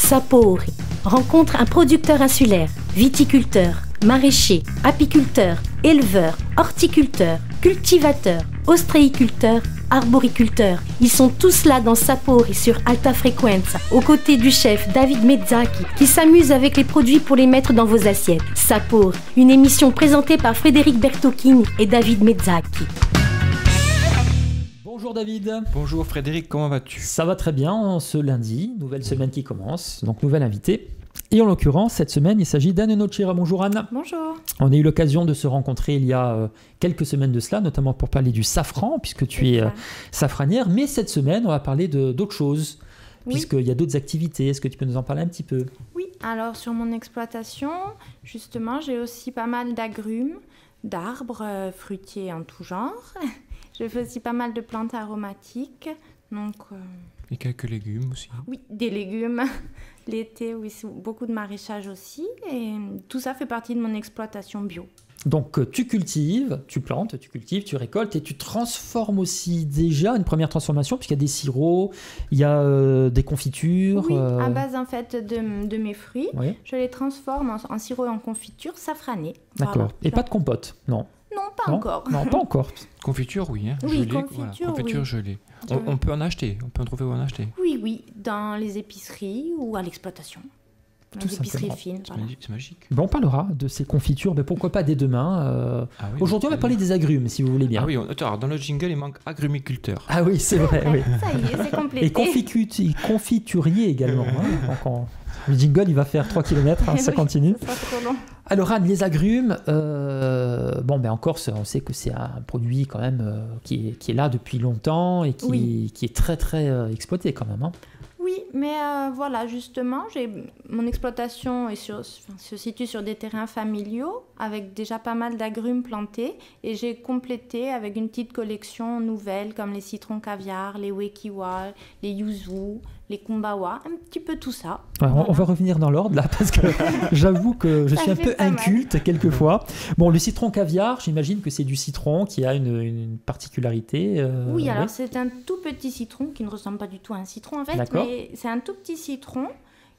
Sapori rencontre un producteur insulaire, viticulteur, maraîcher, apiculteur, éleveur, horticulteur, cultivateur, ostréiculteur, arboriculteur. Ils sont tous là dans Sapori sur Alta Frequenza, aux côtés du chef David Mezzaki, qui s'amuse avec les produits pour les mettre dans vos assiettes. Sapori, une émission présentée par Frédéric Bertocchini et David Mezzaki. Bonjour David. Bonjour Frédéric, comment vas-tu? Ça va très bien ce lundi, nouvelle semaine qui commence, donc nouvelle invitée. Et en l'occurrence, cette semaine, il s'agit d'Anne Nocera. Bonjour Anne. Bonjour. On a eu l'occasion de se rencontrer il y a quelques semaines de cela, notamment pour parler du safran, puisque tu es safranière. Mais cette semaine, on va parler d'autres choses, puisqu'il y a d'autres activités. Est-ce que tu peux nous en parler un petit peu? Oui, alors sur mon exploitation, justement, j'ai aussi pas mal d'agrumes, d'arbres fruitiers en tout genre. Je fais aussi pas mal de plantes aromatiques. Donc, et quelques légumes aussi. Oui, des légumes. L'été, oui, c'est beaucoup de maraîchage aussi. Et tout ça fait partie de mon exploitation bio. Donc tu cultives, tu plantes, tu cultives, tu récoltes et tu transformes aussi déjà une première transformation, puisqu'il y a des sirops, il y a des confitures. Oui, à base en fait de mes fruits. Oui. Je les transforme en sirop et en confiture safranée. D'accord. Voilà. Et pas de compote, non? Non, pas encore. Non, pas encore. Confiture, oui. Hein. Oui, gelée, confiture, confiture oui. gelée. On peut en acheter, on peut en trouver où en acheter. Oui, dans les épiceries ou à l'exploitation. Tout Les épiceries simplement. fines. Voilà. C'est magique. Bon, on parlera de ces confitures, mais pourquoi pas dès demain. Ah oui, Aujourd'hui, on va parler des agrumes, si vous voulez bien. Ah oui, attends, dans le jingle, il manque agrumiculteur. Ah oui, c'est vrai. Oui. Ça y est, c'est complété. Et confiturier également. Hein. Donc, le jingle, il va faire 3 km, ça continue. Ça sera trop long. Alors Anne, les agrumes, en Corse, on sait que c'est un produit quand même qui est là depuis longtemps et qui est très très exploité quand même. Hein. Oui, mais voilà, justement, mon exploitation se situe sur des terrains familiaux avec déjà pas mal d'agrumes plantés et j'ai complété avec une petite collection nouvelle comme les citrons caviar, les wekiwa, les yuzu, les kumbawa, un petit peu tout ça. Ouais, Voilà. on va revenir dans l'ordre là parce que j'avoue que je suis un peu inculte quelquefois. Bon, le citron caviar, j'imagine que c'est du citron qui a une particularité. Oui, alors c'est un tout petit citron qui ne ressemble pas du tout à un citron en fait, mais c'est un tout petit citron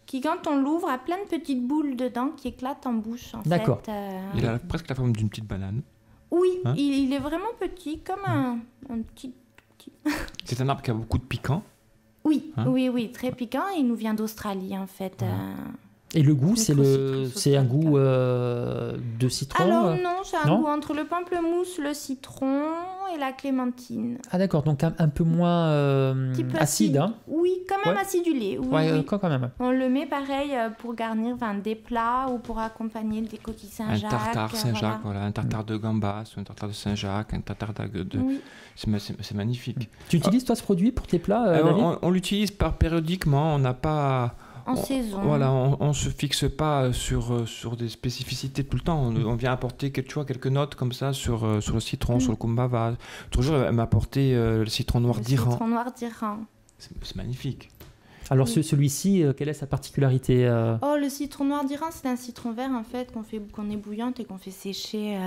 qui, quand on l'ouvre, a plein de petites boules dedans qui éclatent en bouche. D'accord. Il a presque la forme d'une petite banane. Oui, Hein? il est vraiment petit, comme un petit... C'est un arbre qui a beaucoup de piquant. Oui, Hein? oui, très piquant. Il nous vient d'Australie, en fait. Et le goût, c'est un australique. goût de citron. Alors non, c'est un non goût entre le pamplemousse, le citron et la clémentine. Ah d'accord, donc un peu moins Petit peu acide. Hein. Oui, quand même Ouais. acidulé. Oui, Ouais, oui. quand même. On le met pareil pour garnir des plats ou pour accompagner des coquilles Un Saint-Jacques. tartare Saint-Jacques, voilà. un tartare de gambas, un tartare de Saint-Jacques, un tartare de... Oui. C'est magnifique. Tu utilises toi ce produit pour tes plats, David? On l'utilise périodiquement, on n'a pas... En saison. Voilà, on se fixe pas sur des spécificités tout le temps. On vient apporter quelques notes comme ça sur le citron, sur le kumbava. Toujours, elle m'a apporté le citron noir Le d'Iran. citron noir d'Iran. C'est magnifique. Alors celui-ci, quelle est sa particularité Oh, le citron noir d'Iran, c'est un citron vert en fait qu'on ébouillante et qu'on fait sécher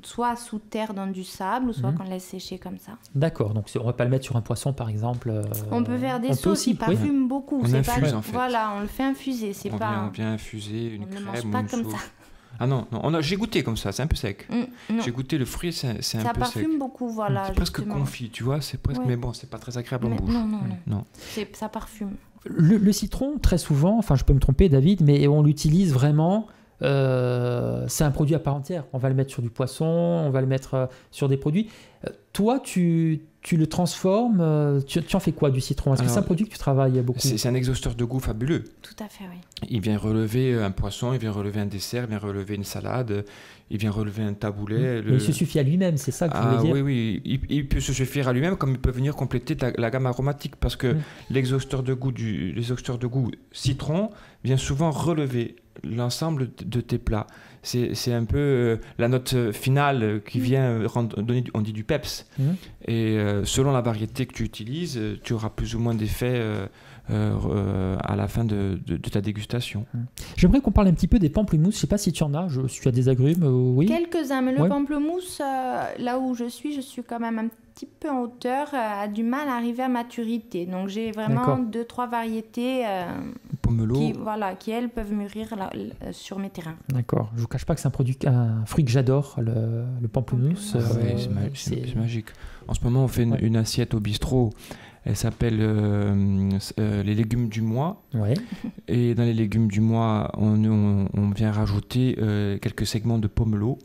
soit sous terre dans du sable ou soit qu'on laisse sécher comme ça. D'accord, donc on ne va pas le mettre sur un poisson par exemple. On peut faire des on peut sauces aussi, qui parfument beaucoup. On c'est infuse, pas... en fait. Voilà, on le fait infuser. On vient infuser une on ne crème mange ou pas une comme sauce. ça. Ah non, j'ai goûté comme ça, c'est un peu sec. Non. J'ai goûté le fruit, c'est un peu sec. Ça parfume beaucoup, voilà. C'est presque justement. confit, tu vois, c'est presque, Ouais. mais bon, c'est pas très agréable en Mais bouche. non. Ça parfume. Le citron, très souvent, enfin je peux me tromper David, mais on l'utilise vraiment, c'est un produit à part entière. On va le mettre sur du poisson, on va le mettre sur des produits. Toi, tu le transformes, tu en fais quoi du citron? Est-ce que c'est un produit que tu travailles beaucoup? C'est un exhausteur de goût fabuleux. Tout à fait, oui. Il vient relever un poisson, il vient relever un dessert, il vient relever une salade, il vient relever un taboulet. Mais il se suffit à lui-même, c'est ça que tu veux dire? Oui, il peut se suffire à lui-même comme il peut venir compléter la gamme aromatique parce que l'exhausteur de goût citron vient souvent relever l'ensemble de tes plats. C'est un peu la note finale qui vient donner, on dit du peps. Et selon la variété que tu utilises, tu auras plus ou moins d'effets à la fin de ta dégustation. J'aimerais qu'on parle un petit peu des pamplemousses. Je ne sais pas si tu en as. Tu as des agrumes, oui. Quelques-uns, mais le Ouais. pamplemousse, là où je suis quand même un petit peu en hauteur a du mal à arriver à maturité. Donc j'ai vraiment 2-3 variétés pomelo qui elles peuvent mûrir sur mes terrains. D'accord. Je vous cache pas que c'est un fruit que j'adore, le pamplemousse. C'est magique. En ce moment, on fait une assiette au bistrot. Elle s'appelle les légumes du mois. Ouais. Et dans les légumes du mois, on vient rajouter quelques segments de pomelo.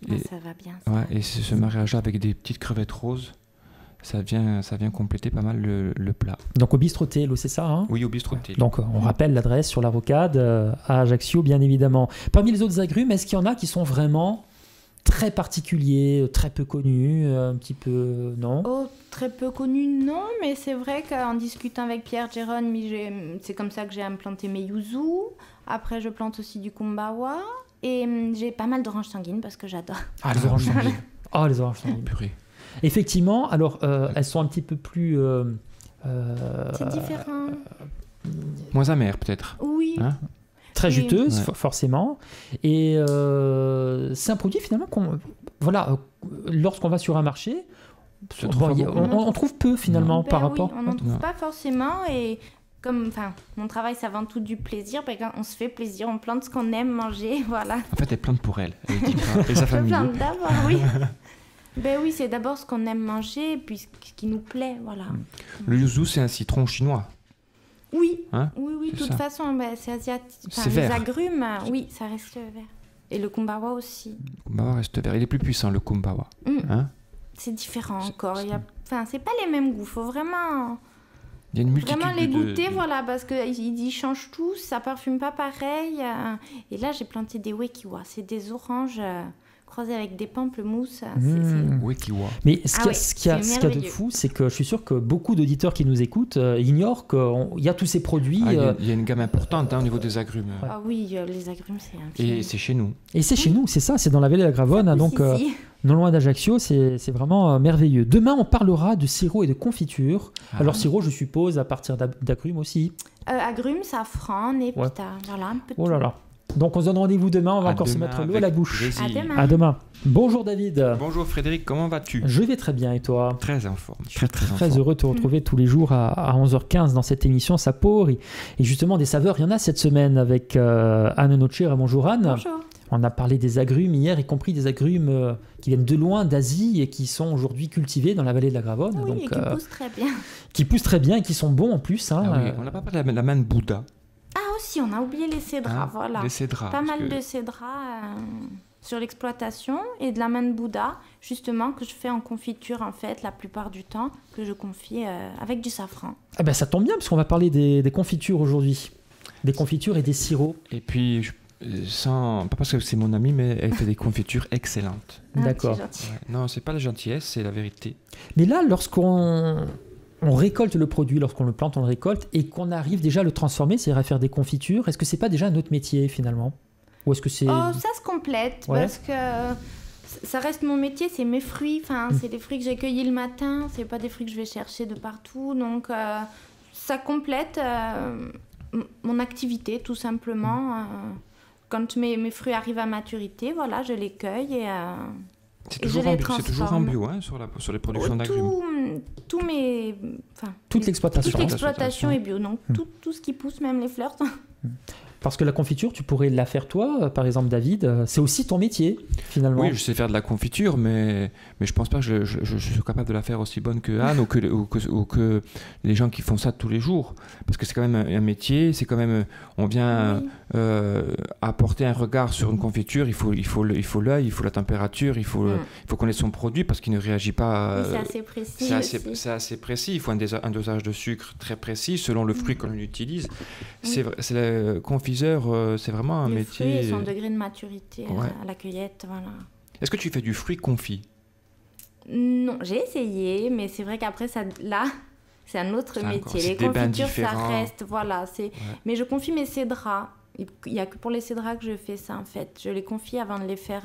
Ça va bien. Ouais, et ce mariage-là avec des petites crevettes roses, ça vient compléter pas mal le plat. Donc au bistrot Télo, c'est ça, hein? Oui, au bistrot Télo. Donc on rappelle l'adresse sur la Rocade à Ajaccio, bien évidemment. Parmi les autres agrumes, est-ce qu'il y en a qui sont vraiment très particuliers, très peu connus, un petit peu, non? Oh, très peu connus, non, mais c'est vrai qu'en discutant avec Pierre Gérone, c'est comme ça que j'ai implanté mes yuzu. Après, je plante aussi du kumbawa. Et j'ai pas mal d'oranges sanguines parce que j'adore. Ah, les oranges sanguines. Ah, les oranges sanguines. Purée. Effectivement, alors elles sont un petit peu plus... c'est différent. Moins amères peut-être. Oui. Hein? Très juteuse, forcément. Et c'est un produit finalement lorsqu'on va sur un marché, on trouve peu finalement par rapport... Oui, on n'en trouve pas forcément et... mon travail, c'est avant tout du plaisir. On se fait plaisir, on plante ce qu'on aime manger, voilà. En fait, elle plante pour elle. Elle dit pas, et sa famille. Je plante d'abord, oui. Oui, c'est d'abord ce qu'on aime manger, puis ce qui nous plaît, voilà. Le yuzu, c'est un citron chinois. Oui, hein? oui. De toute façon, c'est asiatique. C'est les vert. agrumes, oui, ça reste vert. Et le kumbawa aussi. Le kumbawa reste vert. Il est plus puissant, le kumbawa. Hein? C'est différent encore. C'est pas les mêmes goûts. Faut vraiment... Il y a une multitude vraiment les goûter, voilà, parce qu'ils changent tous, ça parfume pas pareil. Et là, j'ai planté des wekiwa, c'est des oranges croisées avec des pamplemousses. Wekiwa. Mais ce qu'il y a de fou, c'est que je suis sûr que beaucoup d'auditeurs qui nous écoutent ignorent qu'il y a tous ces produits. Il y a une gamme importante au niveau des agrumes. Ah oui, les agrumes, c'est infini. Et c'est chez nous. Et c'est chez nous, c'est ça, c'est dans la vallée de la Gravonne, donc non loin d'Ajaccio, c'est vraiment merveilleux. Demain, on parlera de sirop et de confiture. Alors sirop, je suppose, à partir d'agrumes aussi. Agrumes, safran, népita, voilà, un peu de tout. Là là. Donc on se donne rendez-vous demain, on va encore se mettre l'eau à la bouche. À demain. Bonjour David. Bonjour Frédéric, comment vas-tu? Je vais très bien et toi? Très en forme. Je suis très heureux de te retrouver tous les jours à 11h15 dans cette émission Sapor. Et justement, des saveurs, il y en a cette semaine avec Anne Nocera. Bonjour Anne. Bonjour. On a parlé des agrumes hier, y compris des agrumes qui viennent de loin d'Asie et qui sont aujourd'hui cultivés dans la vallée de la Gravonne. Oui, donc, et qui poussent très bien. Qui poussent très bien et qui sont bons en plus. Hein. Ah oui, on n'a pas parlé de la manne Bouddha. Ah aussi, on a oublié les cédras, voilà. Les cédras. Pas mal de cédras sur l'exploitation et de la manne Bouddha, justement, que je fais en confiture, en fait, la plupart du temps, que je confie avec du safran. Ah ben, ça tombe bien, parce qu'on va parler des confitures aujourd'hui. Des confitures et des sirops. Et puis... pas parce que c'est mon amie, mais elle fait des confitures excellentes. D'accord. Non, c'est pas la gentillesse, c'est la vérité. Mais là, lorsqu'on récolte le produit, lorsqu'on le plante, on le récolte, et qu'on arrive déjà à le transformer, c'est-à-dire à faire des confitures, est-ce que c'est pas déjà un autre métier finalement? Ou est-ce que c'est... ça se complète, parce que ça reste mon métier, c'est mes fruits, c'est des fruits que j'ai cueillis le matin, c'est pas des fruits que je vais chercher de partout, donc ça complète mon activité tout simplement. Quand mes fruits arrivent à maturité, voilà, je les cueille et je les transforme. C'est toujours en bio, hein, sur les productions d'agrumes. Toute l'exploitation est bio, donc tout ce qui pousse, même les fleurs. Parce que la confiture, tu pourrais la faire toi, par exemple David, c'est aussi ton métier finalement. Oui, je sais faire de la confiture, mais je pense pas que je suis capable de la faire aussi bonne que Anne ou que les gens qui font ça tous les jours. Parce que c'est quand même un métier, c'est quand même, on vient apporter un regard sur une confiture, il faut l'œil, il faut la température, il faut connaître son produit parce qu'il ne réagit pas. C'est assez précis. C'est assez précis, il faut un dosage de sucre très précis selon le fruit qu'on utilise. C'est la confiseur, c'est vraiment un métier. Les fruits et son degré de maturité à la cueillette, voilà. Est-ce que tu fais du fruit confit? Non, j'ai essayé, mais c'est vrai qu'après c'est un autre métier. Les confitures, ça reste, voilà. Mais je confie mes cédras. Il n'y a que pour les cédras que je fais ça, en fait. Je les confie avant de les faire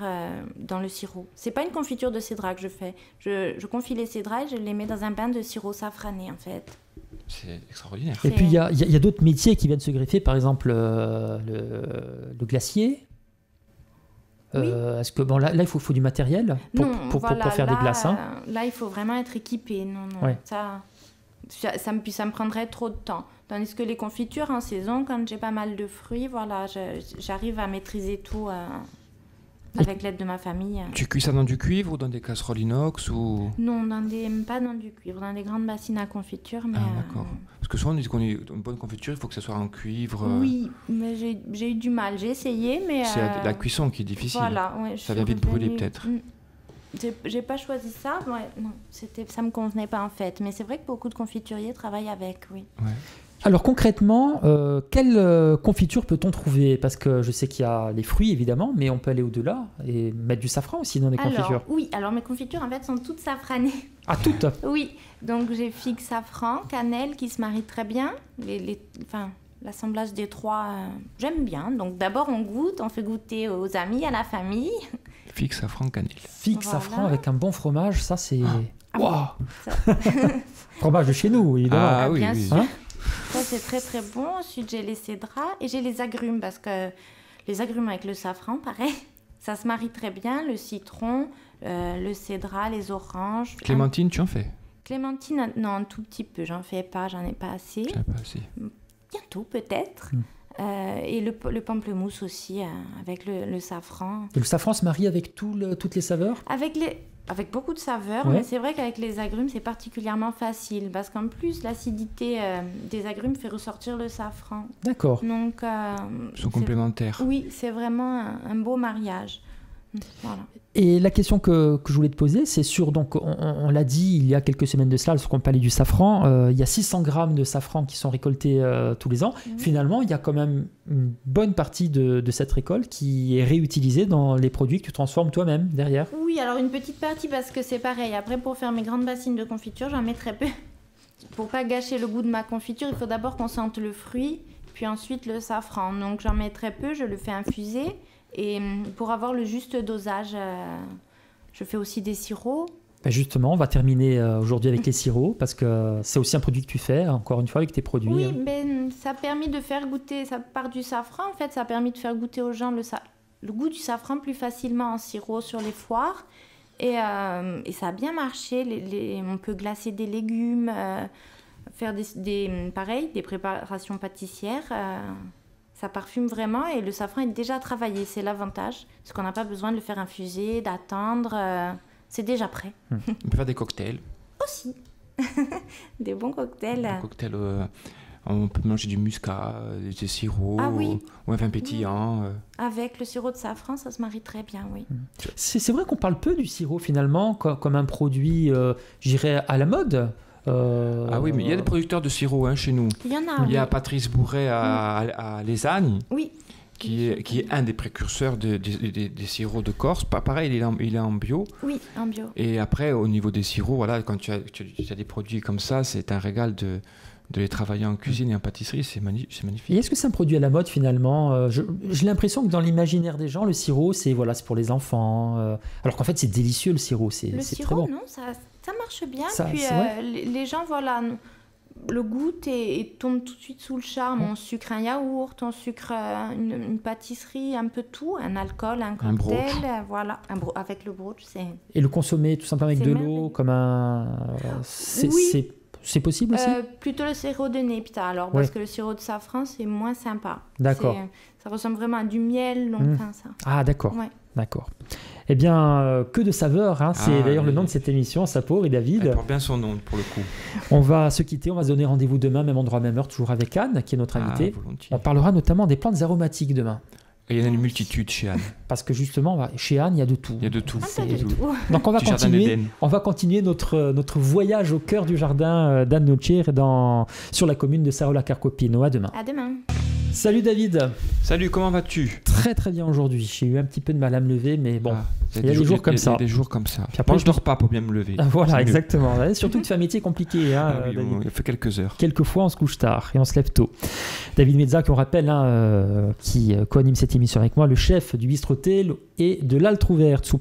dans le sirop. C'est pas une confiture de cédras que je fais. Je confie les cédras et je les mets dans un bain de sirop safrané, en fait. C'est extraordinaire. Et puis, il y a d'autres métiers qui viennent se greffer, par exemple le glacier. Oui. Est-ce que là il faut du matériel pour faire des glaces, hein. Là, il faut vraiment être équipé. Non. Ouais. Ça me prendrait trop de temps. Tandis que les confitures en saison, quand j'ai pas mal de fruits, voilà, j'arrive à maîtriser tout avec l'aide de ma famille. Tu cuis ça dans du cuivre ou dans des casseroles inox ou... Non, pas dans du cuivre, dans des grandes bassines à confiture. Mais, d'accord. Parce que souvent on dit qu'on une bonne confiture, il faut que ça soit en cuivre. Oui, mais j'ai eu du mal. J'ai essayé, mais... C'est la cuisson qui est difficile. Voilà, ouais, ça vient vite brûler peut-être. J'ai pas choisi ça, non, ça me convenait pas en fait. Mais c'est vrai que beaucoup de confituriers travaillent avec, oui. Ouais. Alors concrètement, quelle confiture peut-on trouver? Parce que je sais qu'il y a les fruits évidemment, mais on peut aller au-delà et mettre du safran aussi dans les confitures. Oui, alors mes confitures en fait sont toutes safranées. Ah, toutes? Oui, donc j'ai figue, safran, cannelle qui se marient très bien. L'assemblage des trois, j'aime bien. Donc d'abord on goûte, on fait goûter aux amis, à la famille. Figue, safran, cannelle. Figue, safran avec un bon fromage, ça c'est... Waouh. Ça... Fromage de chez nous, évidemment. Ah oui, bien oui. sûr. Ça, c'est très très bon. Ensuite, j'ai les cédrats et j'ai les agrumes parce que les agrumes avec le safran, pareil, ça se marie très bien. Le citron, le cédrat, les oranges. Clémentine, tu en fais? Clémentine, non, un tout petit peu. J'en ai pas assez. J'en ai pas assez. Bientôt, peut-être. Et le pamplemousse aussi, avec le safran. Et le safran se marie avec toutes les saveurs? Avec beaucoup de saveurs, mais c'est vrai qu'avec les agrumes, c'est particulièrement facile parce qu'en plus, l'acidité des agrumes fait ressortir le safran. D'accord. Donc, ils sont complémentaires. Oui, c'est vraiment un beau mariage. Voilà. Et la question que je voulais te poser, c'est sur, donc on l'a dit il y a quelques semaines de cela, lorsqu'on parlait du safran, il y a 600 grammes de safran qui sont récoltés tous les ans. Finalement, il y a quand même une bonne partie de cette récolte qui est réutilisée dans les produits que tu transformes toi-même derrière. Oui, alors une petite partie parce que c'est pareil. Après, pour faire mes grandes bassines de confiture, j'en mets très peu. Pour pas gâcher le goût de ma confiture, il faut d'abord qu'on sente le fruit, puis ensuite le safran. Donc j'en mets très peu, je le fais infuser. Et pour avoir le juste dosage, je fais aussi des sirops. Ben justement, on va terminer aujourd'hui avec les sirops, parce que c'est aussi un produit que tu fais, encore une fois, avec tes produits. Oui, mais ça a permis de faire goûter, ça part du safran, en fait, ça a permis de faire goûter aux gens le goût du safran plus facilement en sirop sur les foires. Et ça a bien marché, on peut glacer des légumes, faire des préparations pâtissières. Ça parfume vraiment et le safran est déjà travaillé, c'est l'avantage. Parce qu'on n'a pas besoin de le faire infuser, d'attendre, c'est déjà prêt. On peut faire des cocktails. Aussi, des bons cocktails. Des cocktails, on peut manger du muscat, des sirops, ou un vin pétillant. Avec le sirop de safran, ça se marie très bien, oui. C'est vrai qu'on parle peu du sirop finalement, comme un produit, je dirais, à la mode. Ah oui, mais il y a des producteurs de sirop chez nous. Il y en a. Il y a Patrice Bourret à Lesagnes, qui est un des précurseurs des sirops de Corse. Pareil, il est en bio. Oui, en bio. Et après, au niveau des sirops, voilà, quand tu as des produits comme ça, c'est un régal de les travailler en cuisine et en pâtisserie, c'est magnifique. Et est-ce que c'est un produit à la mode finalement? J'ai l'impression que dans l'imaginaire des gens, le sirop, c'est pour les enfants. Alors qu'en fait, c'est délicieux le sirop, c'est très bon. Non, ça marche bien. Puis les gens, le goûtent et tombent tout de suite sous le charme. On sucre un yaourt, on sucre une pâtisserie, un peu tout, un alcool, un cocktail, voilà, avec le brooch. Et le consommer tout simplement avec de l'eau, comme un... C'est possible aussi? Plutôt le sirop de Nepta, parce que le sirop de safran, c'est moins sympa. D'accord. Ça ressemble vraiment à du miel, donc ça. Ah, d'accord. Ouais. D'accord. Eh bien, que de saveurs, c'est d'ailleurs le nom de cette émission, Sapor et David. Elle porte bien son nom, pour le coup. On va se quitter, on va se donner rendez-vous demain, même endroit, même heure, toujours avec Anne, qui est notre invitée. Volontiers. On parlera notamment des plantes aromatiques demain. Et il y en a une multitude chez Anne. Parce que justement, chez Anne, il y a de tout. Il y a de tout. Donc on va continuer notre voyage au cœur du jardin d'Anne Nocer sur la commune de Sarola-Carcopino. À demain. À demain. Salut David. Salut, comment vas-tu? Très très bien aujourd'hui. J'ai eu un petit peu de mal à me lever, mais bon, il y a des jours comme ça. Il y a des jours comme ça. Puis après, moi, je dors pas pour bien me lever. Voilà, exactement. Surtout que tu fais un métier compliqué. Il fait quelques heures. Quelquefois, on se couche tard et on se lève tôt. David Mezza, qu'on rappelle, qui co-anime cette émission avec moi, le chef du Bistrotel et de l'Altruverzu.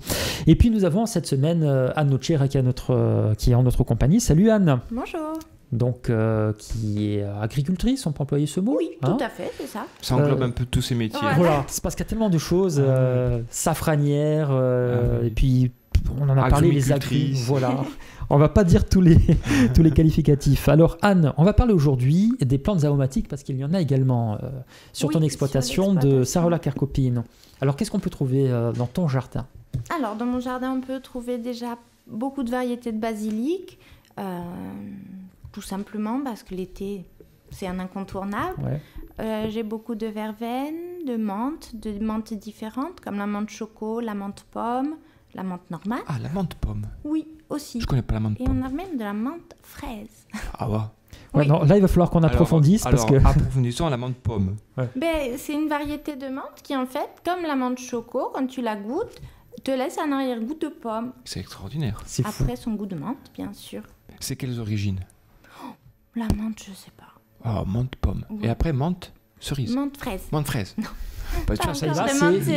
Et puis nous avons cette semaine Anne Nocer qui est en notre compagnie. Salut Anne. Bonjour. donc qui est agricultrice, on peut employer ce mot. Oui, tout à fait, c'est ça. Ça englobe un peu tous ces métiers. Voilà, c'est parce qu'il y a tellement de choses, safranière, et puis on en a parlé, les agricultrices. Voilà. On va pas dire tous les qualificatifs. Alors Anne, on va parler aujourd'hui des plantes aromatiques parce qu'il y en a également sur ton exploitation de Sarrola-Carcopine. Alors qu'est-ce qu'on peut trouver dans ton jardin? Alors dans mon jardin, on peut trouver déjà beaucoup de variétés de basilic, tout simplement parce que l'été, c'est un incontournable. Ouais. J'ai beaucoup de verveine, de menthes différentes, comme la menthe choco, la menthe pomme, la menthe normale. Ah, la menthe pomme. Oui, aussi. Je connais pas la menthe pomme. Et on a même de la menthe fraise. Ah ouais. Ouais, non, là, il va falloir qu'on approfondisse. Alors, parce que... approfondissons à la menthe pomme. Ouais. Ben, c'est une variété de menthe qui, en fait, comme la menthe choco, quand tu la goûtes, te laisse un arrière-goût de pomme. C'est extraordinaire. C'est fou. Après, son goût de menthe, bien sûr. C'est quelles origines? La menthe, je sais pas. Ah, menthe pomme. Oui. Et après, menthe cerise. Menthe fraise. Menthe fraise. Non. Pas sûr, ça y va,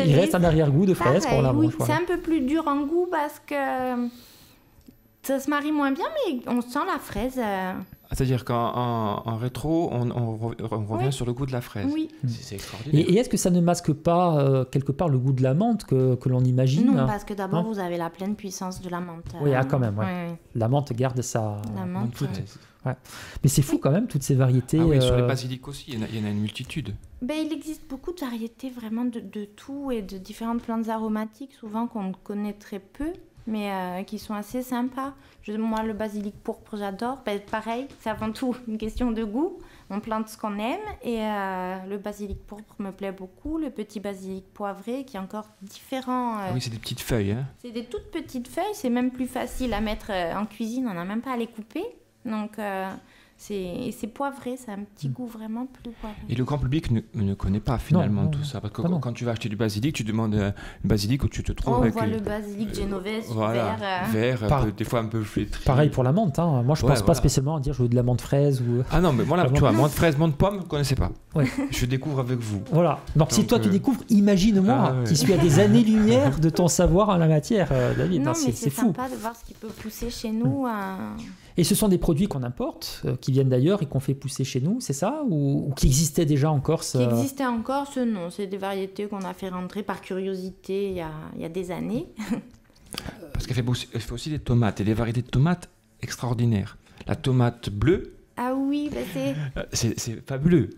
il reste un arrière-goût de fraise pour la oui, mange. C'est un peu plus dur en goût parce que ça se marie moins bien, mais on sent la fraise. C'est-à-dire qu'en rétro, on revient sur le goût de la fraise. Oui. C'est extraordinaire. Et est-ce que ça ne masque pas quelque part le goût de la menthe que l'on imagine? Non, parce que d'abord, vous avez la pleine puissance de la menthe. Oui, quand même. Ouais. Oui. La menthe garde sa... La menthe, ouais. Mais c'est fou quand même, toutes ces variétés. Ah oui, sur les basiliques aussi, il y en a une multitude. Ben, il existe beaucoup de variétés vraiment de tout et de différentes plantes aromatiques, souvent qu'on connaît très peu, mais qui sont assez sympas. Moi, le basilic pourpre, j'adore. Ben, pareil, c'est avant tout une question de goût. On plante ce qu'on aime et le basilic pourpre me plaît beaucoup. Le petit basilic poivré qui est encore différent. Ah oui, c'est des petites feuilles. Hein. C'est des toutes petites feuilles. C'est même plus facile à mettre en cuisine. On n'a même pas à les couper. Donc, c'est poivré, ça a un petit goût vraiment plus poivré. Et le grand public ne connaît pas finalement tout ça. Parce que quand tu vas acheter du basilic, tu demandes un basilic où tu te trouves avec... On voit le basilic génovese, vert, des fois un peu flétri. Pareil pour la menthe. Hein. Moi, je ne pense pas spécialement à dire je veux de la menthe fraise. Ou... Ah non, mais moi, tu vois, menthe fraise, menthe pomme, je ne connaissais pas. Ouais. Je découvre avec vous. Voilà. Donc si toi tu découvres, imagine-moi, qui suis à des années-lumière de ton savoir en la matière, David. Non, mais c'est fou. Sympa de voir ce qui peut pousser chez nous. Et ce sont des produits qu'on importe, qui viennent d'ailleurs et qu'on fait pousser chez nous, c'est ça? Ou qui existaient déjà en Corse? Qui existaient en Corse, non. C'est des variétés qu'on a fait rentrer par curiosité il y a des années. Parce qu'elle fait aussi des tomates, et des variétés de tomates extraordinaires. La tomate bleue... Ah oui, c'est fabuleux.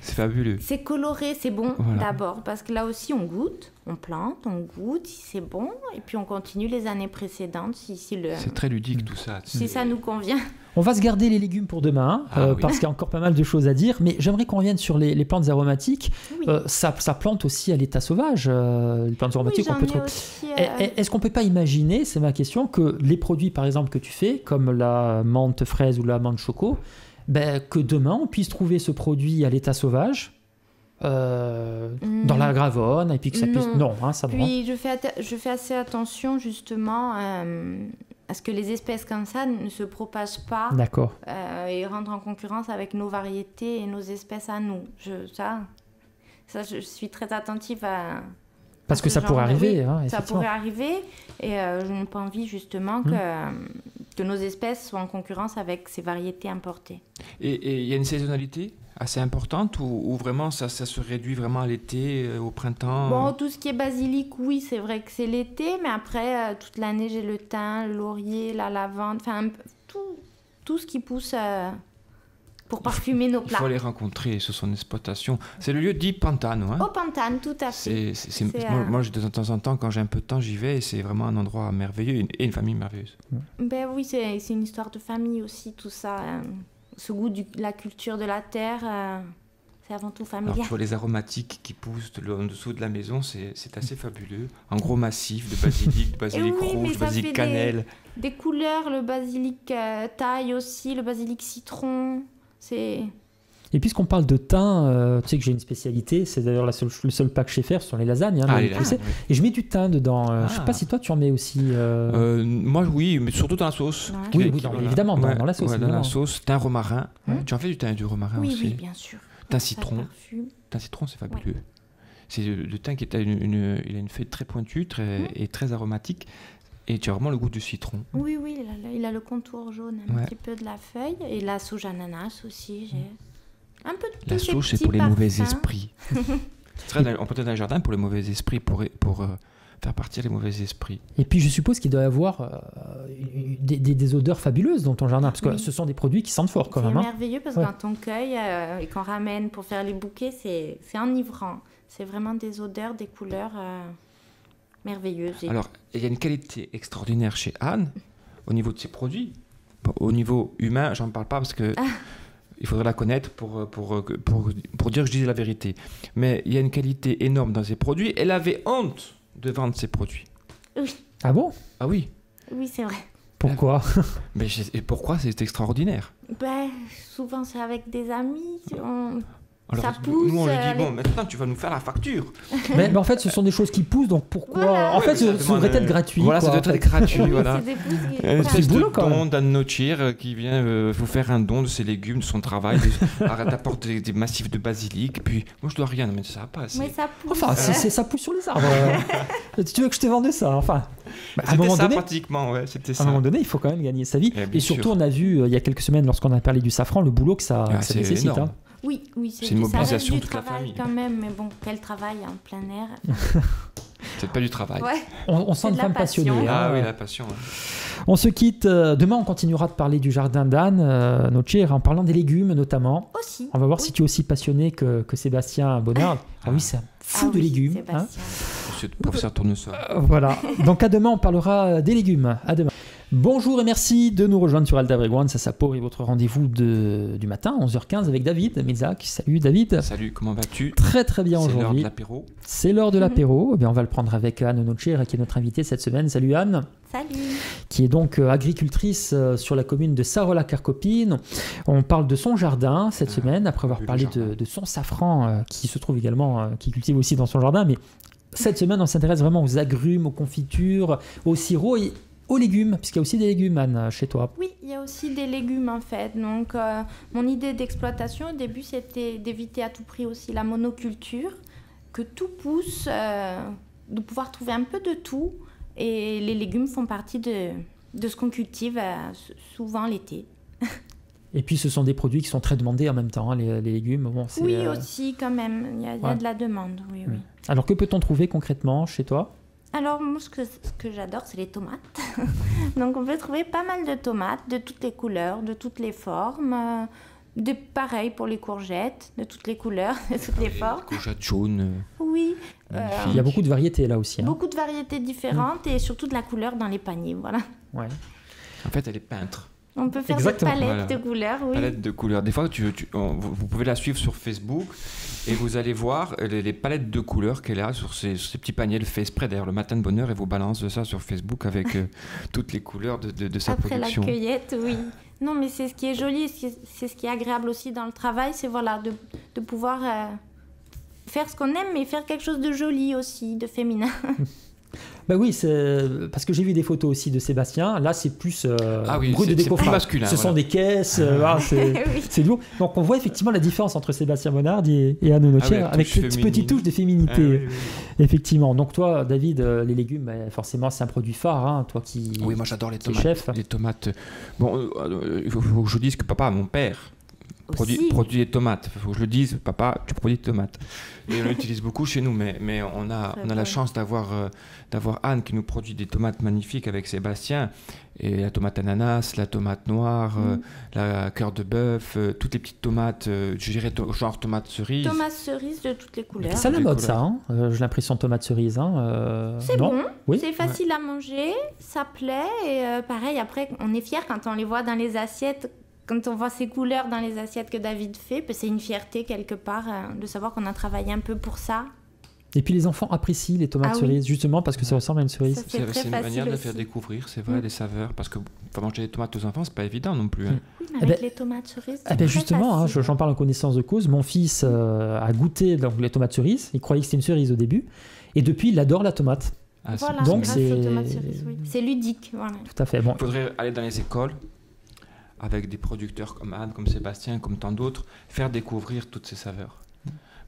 C'est fabuleux. C'est coloré, c'est bon d'abord, parce que là aussi on goûte, on plante, on goûte, si c'est bon, et puis on continue les années précédentes. C'est très ludique tout ça. Si ça nous convient. On va se garder les légumes pour demain, parce qu'il y a encore pas mal de choses à dire, mais j'aimerais qu'on revienne sur les plantes aromatiques. Oui. Ça plante aussi à l'état sauvage, les plantes aromatiques. Est-ce qu'on ne peut pas imaginer, c'est ma question, que les produits par exemple que tu fais, comme la menthe fraise ou la menthe choco, que demain on puisse trouver ce produit à l'état sauvage dans la Gravonne et puis que ça puisse... Non, ça va. Puis je fais assez attention justement à ce que les espèces comme ça ne se propagent pas. D'accord. Et rentrent en concurrence avec nos variétés et nos espèces à nous. Je suis très attentive à... Parce que ça pourrait arriver. Oui, ça pourrait arriver et je n'ai pas envie justement que nos espèces soient en concurrence avec ces variétés importées. Et il y a une saisonnalité assez importante ou vraiment ça se réduit vraiment à l'été, au printemps? Bon, tout ce qui est basilic, oui, c'est vrai que c'est l'été, mais après, toute l'année, j'ai le thym, le laurier, la lavande, enfin, tout ce qui pousse... pour parfumer nos plats. Il faut aller rencontrer sur son exploitation. C'est le lieu dit Pantano. Hein? Au Pantano, tout à fait. Moi, de temps en temps, quand j'ai un peu de temps, j'y vais et c'est vraiment un endroit merveilleux et une famille merveilleuse. Ben oui, c'est une histoire de famille aussi, tout ça. Ce goût de la culture de la terre, c'est avant tout familial. Alors, tu vois, les aromatiques qui poussent en dessous de la maison, c'est assez fabuleux. Un gros massif de basilic rouge, basilic cannelle. Des couleurs, le basilic thaï aussi, le basilic citron... Et puisqu'on parle de thym, tu sais que j'ai une spécialité, c'est d'ailleurs le seul plat que je sais faire, ce sont les lasagnes. Et je mets du thym dedans. Je ne sais pas si toi tu en mets aussi. Moi oui, mais surtout dans la sauce. Oui, évidemment, dans la sauce. Dans la sauce, thym romarin. Tu en fais du thym et du romarin aussi? Oui, bien sûr. Thym citron. Thym citron, c'est fabuleux. C'est le thym qui a une feuille très pointue et très aromatique. et tu as vraiment le goût du citron. Oui, il a le contour jaune un petit peu de la feuille. Et la souche ananas aussi, j'ai un peu de La souche, c'est pour les mauvais esprits. On peut être dans le jardin pour les mauvais esprits, pour faire partir les mauvais esprits. Et puis je suppose qu'il doit y avoir des odeurs fabuleuses dans ton jardin, parce que ce sont des produits qui sentent fort quand même. C'est merveilleux parce que quand on cueille et qu'on ramène pour faire les bouquets, c'est enivrant. C'est vraiment des odeurs, des couleurs merveilleuses. Alors, il y a une qualité extraordinaire chez Anne au niveau de ses produits. Bon, au niveau humain, j'en parle pas parce que il faudrait la connaître pour dire que je disais la vérité. Mais il y a une qualité énorme dans ses produits. Elle avait honte de vendre ses produits. Oui. Ah bon? Ah oui. Oui, c'est vrai. Pourquoi? Mais et pourquoi? C'est extraordinaire. Souvent, c'est avec des amis. Alors, ça pousse. Nous, on lui dit, bon, maintenant, tu vas nous faire la facture. Mais en fait, ce sont des choses qui poussent, donc pourquoi? Voilà. En fait, ça devrait être gratuit. Voilà, ça doit être gratuit. Voilà. C'est des pousses qui- Une espèce boulot, de quand même. don d'Anne Nochir qui vient vous faire un don de ses légumes, de son travail. T'apportes des massifs de basilic. Et puis, moi, je dois rien, mais ça va pas. Oui, ça pousse. Enfin, ça pousse sur les arbres. Tu veux que je te vende ça? Enfin, à un C'était moment ça, donné, pratiquement, ouais, c'était à ça. un moment donné, il faut quand même gagner sa vie. bien Et surtout, sûr. on a vu il y a quelques semaines, lorsqu'on a parlé du safran, le boulot que ça c'est nécessite. énorme. Hein. Oui, C'est une ça reste mobilisation du de toute la travail famille. quand même, mais bon, quel travail en plein air. C'est pas du travail. Ouais. On sent C'est une de la femme passion. passionnée. Ah hein. oui, la passion. Ouais. On se quitte. Demain, on continuera de parler du jardin d'Anne, Nochir, en parlant des légumes notamment. Aussi. On va voir Oui. si tu es aussi passionné que Sébastien Bonnard. Ah oui, c'est un fou de oui, légumes. hein. Sébastien. Professeur Tournesol. Voilà. Donc à demain, on parlera des légumes. À demain. Bonjour et merci de nous rejoindre sur Alta Bregouane, ça s'appelle votre rendez-vous du matin, 11h15 avec David Mézac. Salut David. Salut, comment vas-tu? Très très bien C'est l'heure de aujourd'hui. l'apéro. C'est l'heure de l'apéro. Eh bien, on va le prendre avec Anne Nochir, qui est notre invitée cette semaine. Salut Anne. Salut. Qui est donc agricultrice sur la commune de Sarola-Carcopine. On parle de son jardin cette semaine, après avoir le parlé jardin. de son safran, qui se trouve également, qui cultive aussi dans son jardin. Mais cette semaine, on s'intéresse vraiment aux agrumes, aux confitures, aux sirops et aux légumes, puisqu'il y a aussi des légumes, Anne, chez toi. Oui, il y a aussi des légumes en fait. Donc, mon idée d'exploitation au début, c'était d'éviter à tout prix aussi la monoculture, que tout pousse, de pouvoir trouver un peu de tout. Et les légumes font partie de ce qu'on cultive souvent l'été. Et puis, ce sont des produits qui sont très demandés en même temps, hein, les légumes. Bon, c'est, Oui, aussi, quand même. Il y a ouais. de la demande, oui. Alors, que peut-on trouver concrètement chez toi? Alors, moi, ce que j'adore, c'est les tomates. Donc, on peut trouver pas mal de tomates, de toutes les couleurs, de toutes les formes. Pareil pour les courgettes, de toutes les couleurs, de toutes les formes. Courgettes jaunes. Oui. Magnifique. Il y a beaucoup de variétés là aussi. Hein. Beaucoup de variétés différentes et surtout de la couleur dans les paniers, voilà. Ouais. En fait, elle est peintre. On peut faire Exactement. des palettes Voilà. de couleurs, oui. Palette de couleurs. Des fois, vous pouvez la suivre sur Facebook et vous allez voir les palettes de couleurs qu'elle a sur ces petits paniers. Elle fait exprès d'ailleurs le matin de bonheur et vous balance ça sur Facebook avec toutes les couleurs de sa Après production. la cueillette, oui. Non, mais c'est ce qui est joli, c'est ce qui est agréable aussi dans le travail, c'est voilà, de pouvoir faire ce qu'on aime, mais faire quelque chose de joli aussi, de féminin. Bah oui, c'est parce que j'ai vu des photos aussi de Sébastien. Là, c'est plus Ah oui, brut de c'est plus décoffrage. masculin, Ce sont voilà. des caisses, voilà, Oui. c'est lourd. Donc on voit effectivement la différence entre Sébastien Bonnard et Anne Nochir, Ah oui, avec touche cette féminine. petite touche de féminité. Ah oui, oui. Effectivement. Donc toi, David, les légumes, bah, forcément, c'est un produit phare. Hein, toi qui. Oui, moi j'adore les qui est tomates. chef. Les tomates. Bon, il faut que je dise que papa, mon père, Aussi. produit des tomates. Il faut que je le dise, papa, tu produis des tomates. Et on l'utilise beaucoup chez nous, mais on a Très la bon. chance d'avoir Anne qui nous produit des tomates magnifiques avec Sébastien. Et la tomate ananas, la tomate noire, la cœur de bœuf, toutes les petites tomates, je dirais genre tomate cerise. Tomates cerises de toutes les couleurs. C'est à la Des mode, couleurs. ça. Hein, j'ai l'impression tomate cerise. Hein, C'est non bon, Oui. c'est facile à manger, ça plaît. Et pareil, après, on est fiers quand on les voit dans les assiettes. Quand on voit ces couleurs dans les assiettes que David fait, c'est une fierté quelque part de savoir qu'on a travaillé un peu pour ça. Et puis les enfants apprécient les tomates Ah oui. cerises, justement parce que ça ressemble à une cerise. Ça, c'est très une manière facile de les faire aussi. découvrir, c'est vrai, les saveurs. Parce que faire manger des tomates aux enfants, c'est pas évident non plus. Hein. Oui, mais Eh avec ben- les tomates cerises, Eh c'est ben très justement, hein, facile. j'en parle en connaissance de cause. Mon fils a goûté donc, les tomates cerises. Il croyait que c'était une cerise au début. Et depuis, il adore la tomate. Ah, c'est- Voilà, Donc, grâce aux c'est- tomates cerises, oui. C'est ludique, voilà. Tout à fait. Bon, Il faudrait aller dans les écoles avec des producteurs comme Anne, comme Sébastien, comme tant d'autres, faire découvrir toutes ces saveurs.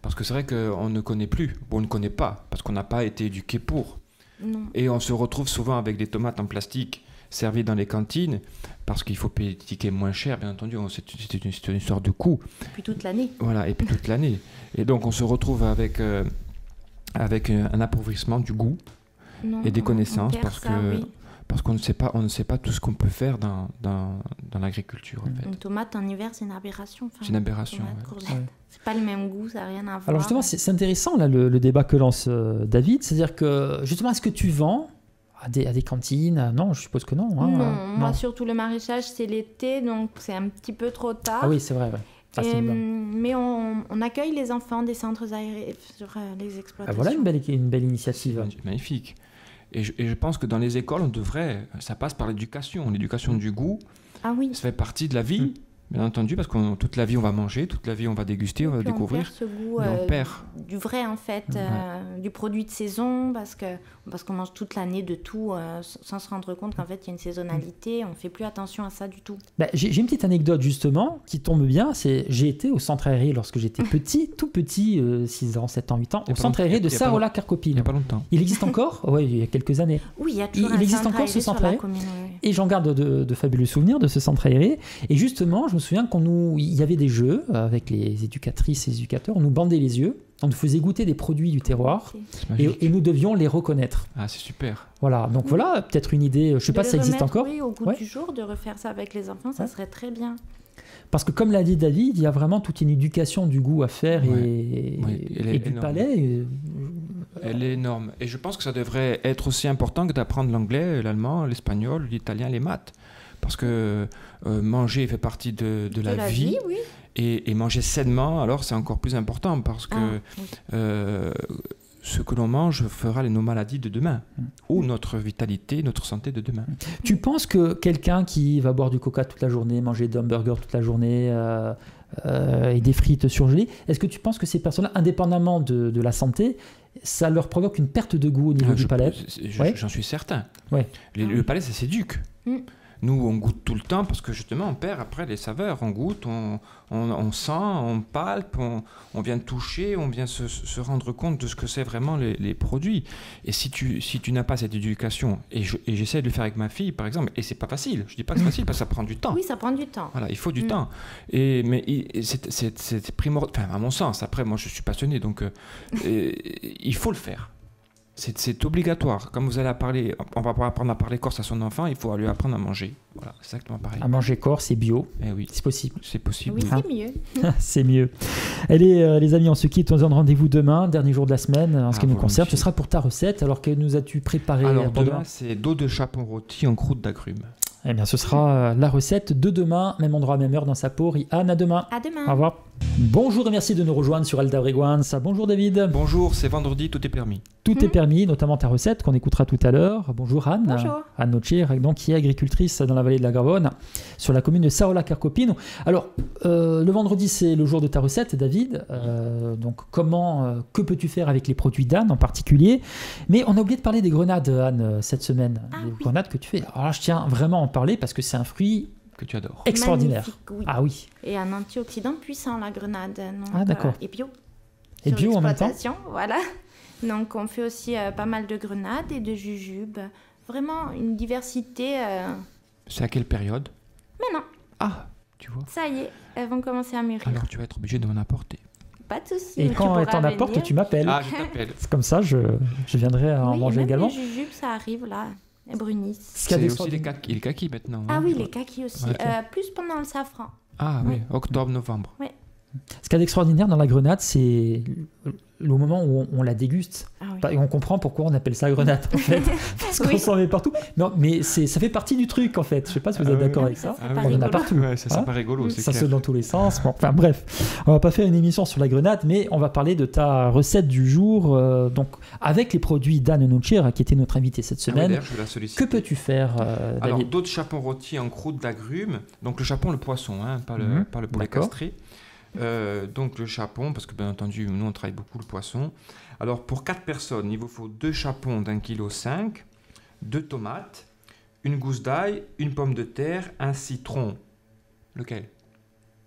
Parce que c'est vrai qu'on ne connaît plus, on ne connaît pas, parce qu'on n'a pas été éduqué pour. Non. Et on se retrouve souvent avec des tomates en plastique servies dans les cantines parce qu'il faut payer des tickets moins chers, bien entendu. C'est une histoire de coût. Et puis toute l'année. Voilà, et puis toute l'année. Et donc on se retrouve avec un appauvrissement du goût et des connaissances parce qu'on ne sait pas tout ce qu'on peut faire dans l'agriculture. En fait. Une tomate en hiver, c'est une aberration. C'est une aberration. C'est pas le même goût, ça n'a rien à voir. Alors justement, c'est intéressant là, le débat que lance David, c'est-à-dire que justement, est-ce que tu vends à des cantines? Non, je suppose que non. Hein, non, moi surtout le maraîchage, c'est l'été, donc c'est un petit peu trop tard. Ah oui, c'est vrai. Ouais. Mais on accueille les enfants des centres aérés sur les exploitations. Voilà une belle initiative. C'est magnifique. Et je pense que dans les écoles, ça passe par l'éducation du goût. Ah oui. Ça fait partie de la vie, bien entendu, parce que toute la vie on va manger, toute la vie on va déguster, on va découvrir. On perd ce goût du vrai en fait, du produit de saison, parce qu'on mange toute l'année de tout sans se rendre compte qu'en fait il y a une saisonnalité, on ne fait plus attention à ça du tout. J'ai une petite anecdote justement qui tombe bien, j'ai été au centre aéré lorsque j'étais tout petit, 6 ans, 7 ans, 8 ans, au centre aéré de Sarola-Carcopine. Il n'y a pas longtemps. Il existe encore? Oui, il y a quelques années. Oui, il y a toujours il existe encore ce centre aéré. Et j'en garde de fabuleux souvenirs de ce centre aéré. Et justement, je me souviens il y avait des jeux avec les éducatrices et les éducateurs, on nous bandait les yeux, on nous faisait goûter des produits du terroir et nous devions les reconnaître. Ah, c'est super. Voilà, donc voilà, peut-être une idée, je ne sais pas si ça existe encore. Oui, au goût du jour, de refaire ça avec les enfants, ça serait très bien. Parce que comme l'a dit David, il y a vraiment toute une éducation du goût à faire et du palais. Elle est énorme. Et je pense que ça devrait être aussi important que d'apprendre l'anglais, l'allemand, l'espagnol, l'italien, les maths. Parce que manger fait partie de la vie. Oui. Et manger sainement, alors c'est encore plus important parce que ce que l'on mange fera nos maladies de demain ou notre vitalité, notre santé de demain. Tu penses que quelqu'un qui va boire du coca toute la journée, manger des hamburgers toute la journée et des frites surgelées, est-ce que tu penses que ces personnes-là, indépendamment de la santé, ça leur provoque une perte de goût au niveau du palais? J'en suis certain. Ouais. Le palais, ça s'éduque. Nous, on goûte tout le temps parce que justement, on perd après les saveurs. On goûte, on sent, on palpe, on vient toucher, on vient se rendre compte de ce que c'est vraiment les produits. Et si tu n'as pas cette éducation, et j'essaie de le faire avec ma fille, par exemple, et c'est pas facile. Je dis pas que c'est facile parce que ça prend du temps. Oui, ça prend du temps. Voilà, il faut du temps. Mais c'est primordial. Enfin, à mon sens, après, moi, je suis passionné, donc il faut le faire. C'est obligatoire. Comme vous allez on va apprendre à parler corse à son enfant, il faut lui apprendre à manger. Voilà, c'est exactement pareil. À manger corse, c'est bio. Oui. C'est possible. C'est possible. Oui, c'est mieux. C'est mieux. Allez, les amis, on se quitte. On se donne rendez-vous demain, dernier jour de la semaine. En ce qui nous concerne, ce sera pour ta recette. Alors, que nous as-tu préparé? Alors, demain, c'est dos de chapon rôti en croûte d'agrumes. Eh bien, ce sera la recette de demain, même endroit, même heure dans sa peau. Anne, à demain. À demain. Au revoir. Bonjour et merci de nous rejoindre sur Alda Breguanza. Bonjour David. Bonjour, c'est vendredi, tout est permis. Tout est permis, notamment ta recette qu'on écoutera tout à l'heure. Bonjour Anne. Bonjour. Anne Nocci, donc, qui est agricultrice dans la vallée de la Gravonne, sur la commune de Sarola-Carcopine. Alors, le vendredi, c'est le jour de ta recette, David. Donc, que peux-tu faire avec les produits d'Anne en particulier? Mais on a oublié de parler des grenades, Anne, cette semaine. Grenades que tu fais. Alors là, je tiens vraiment à en parler parce que c'est un fruit que tu adores. Extraordinaire. Oui. Ah oui. Et un antioxydant puissant, la grenade. Donc, d'accord. Et bio. Et bio en même temps. Voilà. Donc on fait aussi pas mal de grenades et de jujubes. Vraiment une diversité. C'est à quelle période? Maintenant. Ah, tu vois. Ça y est, elles vont commencer à mûrir. Alors tu vas être obligé de m'en apporter. Pas de souci. Et quand elles t'en apportent, tu m'appelles. Ah, je t'appelle. C'est comme ça, je viendrai en manger également. Les jujubes, ça arrive là. Elles brunissent. C'est aussi les kakis maintenant. Ah oui, les kakis aussi. Ouais. Plus pendant le safran. Ah oui, octobre-novembre. Oui. Ce qu'il y a d'extraordinaire dans la grenade, c'est le moment où on la déguste. Ah oui. Et on comprend pourquoi on appelle ça grenade, en fait. Parce qu'on s'en met partout. Non, mais ça fait partie du truc, en fait. Je ne sais pas si vous êtes d'accord avec ça. On en a partout. Ouais, ça paraît rigolo, c'est ça clair. saute dans tous les sens. Bon, enfin bref, on va pas faire une émission sur la grenade, mais on va parler de ta recette du jour. Donc, avec les produits d'Anne Nocci, qui était notre invitée cette semaine. Je vais la solliciter. Que peux-tu faire, David? Alors, dos de chapon rôti en croûte d'agrumes. Donc, le chapon, le poisson, pas le poulet castré. Donc le chapon, parce que bien entendu nous on travaille beaucoup le poisson. Alors pour 4 personnes il vous faut 2 chapons d'1,5 kg, 2 tomates, une gousse d'ail, une pomme de terre, un citron. Lequel?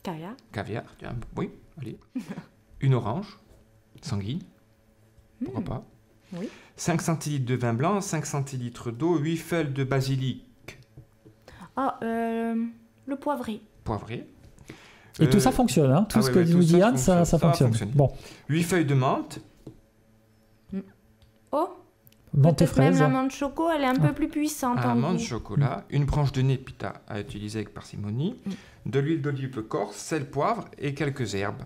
Caviar, oui, allez. Une orange sanguine, pourquoi pas. Oui. 5 centilitres de vin blanc, 5 centilitres d'eau, 8 feuilles de basilic. Le poivré. Poivré. Et tout ça fonctionne, hein. Tout ce que nous dit Anne, ça fonctionne. Bon. 8 feuilles de menthe. Oh, menthe peut-être fraise. même la menthe choco, elle est un peu plus puissante en Menthe goût. chocolat, une branche de népita à utiliser avec parcimonie, de l'huile d'olive corse, sel, poivre et quelques herbes.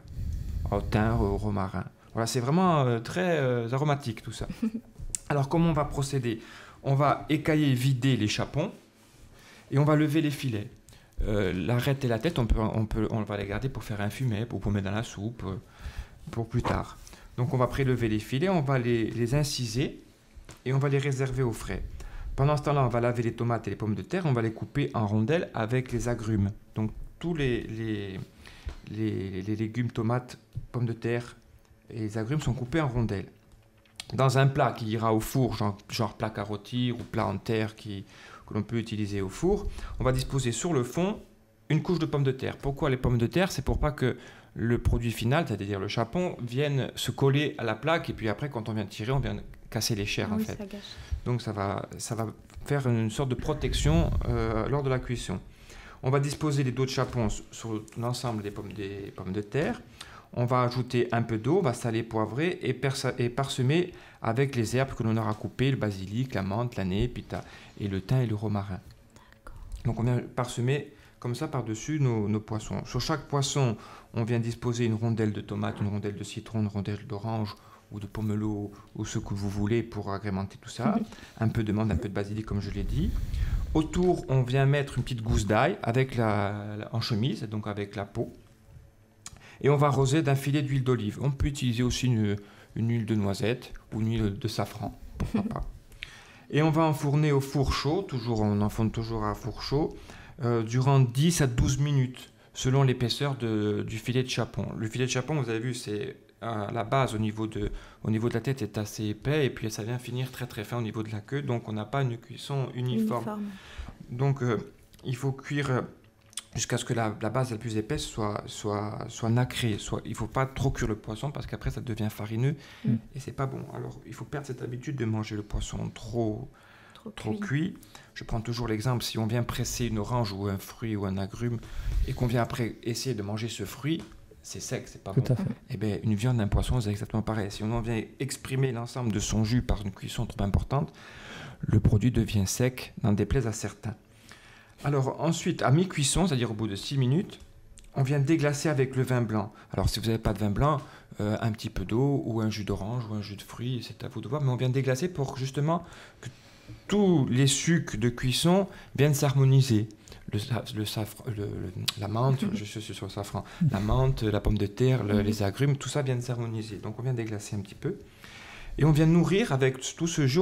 Thym, romarin. Voilà, c'est vraiment très aromatique tout ça. Alors comment on va procéder? On va écailler, vider les chapons et on va lever les filets. L'arête et la tête, on va les garder pour faire un fumet, pour mettre dans la soupe, pour plus tard. Donc on va prélever les filets, on va les inciser et on va les réserver au frais. Pendant ce temps-là, on va laver les tomates et les pommes de terre, on va les couper en rondelles avec les agrumes. Donc tous les légumes, tomates, pommes de terre et les agrumes sont coupés en rondelles. Dans un plat qui ira au four, genre plat à rôtir ou plat en terre que l'on peut utiliser au four, on va disposer sur le fond une couche de pommes de terre. Pourquoi les pommes de terre? C'est pour pas que le produit final, c'est-à-dire le chapon, vienne se coller à la plaque et puis après, quand on vient tirer, on vient casser les chairs en fait. Ça gâche. Donc ça va faire une sorte de protection lors de la cuisson. On va disposer les dos de chapon sur l'ensemble des pommes de terre. On va ajouter un peu d'eau, on va saler, poivrer et parsemer avec les herbes que l'on aura coupées, le basilic, la menthe, la népita et le thym et le romarin. Donc on vient parsemer comme ça par-dessus nos poissons. Sur chaque poisson, on vient disposer une rondelle de tomate, une rondelle de citron, une rondelle d'orange ou de pomelo ou ce que vous voulez pour agrémenter tout ça. Un peu de menthe, un peu de basilic comme je l'ai dit. Autour, on vient mettre une petite gousse d'ail en chemise, donc avec la peau. Et on va arroser d'un filet d'huile d'olive. On peut utiliser aussi une huile de noisette ou une huile de safran, pourquoi pas. Et on va enfourner au four chaud, on enfourne toujours à four chaud, durant 10 à 12 minutes, selon l'épaisseur du filet de chapon. Le filet de chapon, vous avez vu, c'est la base au niveau de la tête est assez épais, et puis ça vient finir très très fin au niveau de la queue, donc on n'a pas une cuisson uniforme. Donc il faut cuire jusqu'à ce que la base la plus épaisse soit nacrée. Il ne faut pas trop cuire le poisson parce qu'après ça devient farineux et c'est pas bon. Alors il faut perdre cette habitude de manger le poisson trop cuit. Je prends toujours l'exemple, si on vient presser une orange ou un fruit ou un agrume et qu'on vient après essayer de manger ce fruit, c'est sec, c'est pas bon. Et bien une viande d'un poisson c'est exactement pareil. Si on en vient exprimer l'ensemble de son jus par une cuisson trop importante, le produit devient sec, n'en déplaise à certains. Alors ensuite, à mi-cuisson, c'est-à-dire au bout de 6 minutes, on vient déglacer avec le vin blanc. Alors si vous n'avez pas de vin blanc, un petit peu d'eau ou un jus d'orange ou un jus de fruits, c'est à vous de voir. Mais on vient déglacer pour justement que tous les sucs de cuisson viennent s'harmoniser. La menthe, je suis sur le safran, la menthe, la pomme de terre, les agrumes, tout ça vient s'harmoniser. Donc on vient déglacer un petit peu. Et on vient nourrir, avec tout ce jus,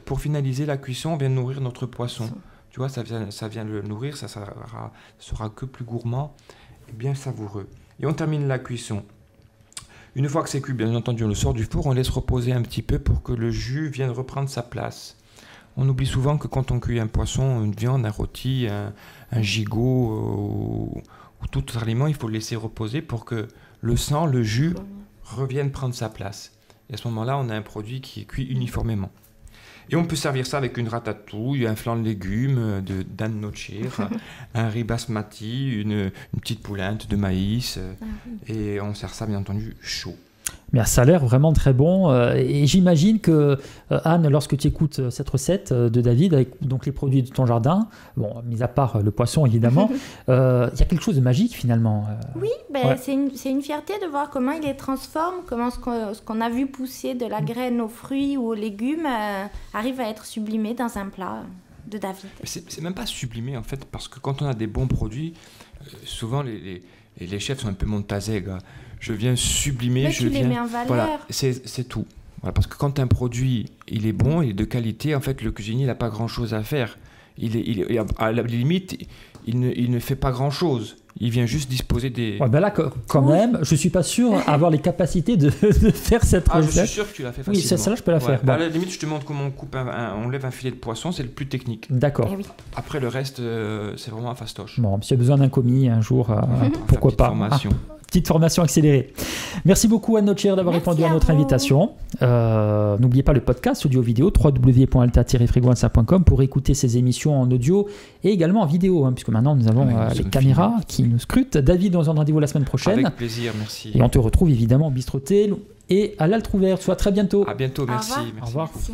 pour finaliser la cuisson, on vient nourrir notre poisson. Tu vois, ça vient le nourrir, ça sera que plus gourmand et bien savoureux. Et on termine la cuisson. Une fois que c'est cuit, bien entendu, on le sort du four, on laisse reposer un petit peu pour que le jus vienne reprendre sa place. On oublie souvent que quand on cuit un poisson, une viande, un rôti, un gigot ou tout autre aliment, il faut le laisser reposer pour que le sang, le jus, revienne prendre sa place. Et à ce moment-là, on a un produit qui est cuit uniformément. Et on peut servir ça avec une ratatouille, un flan de légumes, d'Anne Nochir, un riz basmati, une petite poulinte de maïs. Et on sert ça, bien entendu, chaud. Mais ça a l'air vraiment très bon. Et j'imagine que, Anne, lorsque tu écoutes cette recette de David, avec donc les produits de ton jardin, bon, mis à part le poisson évidemment, il y a quelque chose de magique finalement. Oui, c'est une fierté de voir comment il les transforme, comment ce qu'on a vu pousser de la graine aux fruits ou aux légumes arrive à être sublimé dans un plat de David. C'est même pas sublimé en fait, parce que quand on a des bons produits, souvent les chefs sont un peu montazègues. Je viens sublimer, les mets en valeur. Voilà, c'est tout. Voilà, parce que quand un produit il est bon, il est de qualité, en fait, le cuisinier n'a pas grand-chose à faire. À la limite, il ne fait pas grand-chose. Il vient juste disposer des... Ouais, ben là, quand même, je ne suis pas sûr avoir les capacités de faire cette recette. Je suis sûr que tu l'as fait facilement. Oui, celle-là, je peux la faire. Bon. À la limite, je te montre comment on lève un filet de poisson, c'est le plus technique. D'accord. Oui. Après, le reste, c'est vraiment un fastoche. Bon, si tu as besoin d'un commis un jour, pourquoi pas. Formation. Petite formation accélérée. Merci beaucoup Anne Notcher d'avoir répondu à notre invitation. N'oubliez pas le podcast audio-vidéo www.alta-frequenza.com pour écouter ces émissions en audio et également en vidéo, puisque maintenant nous avons les caméras qui nous scrutent. David, on se donne rendez-vous la semaine prochaine. Avec plaisir, merci. Et on te retrouve évidemment au Bistrotel et à l'Altre Ouvert. Soit très bientôt. À bientôt, merci. Au revoir. Au revoir. Merci.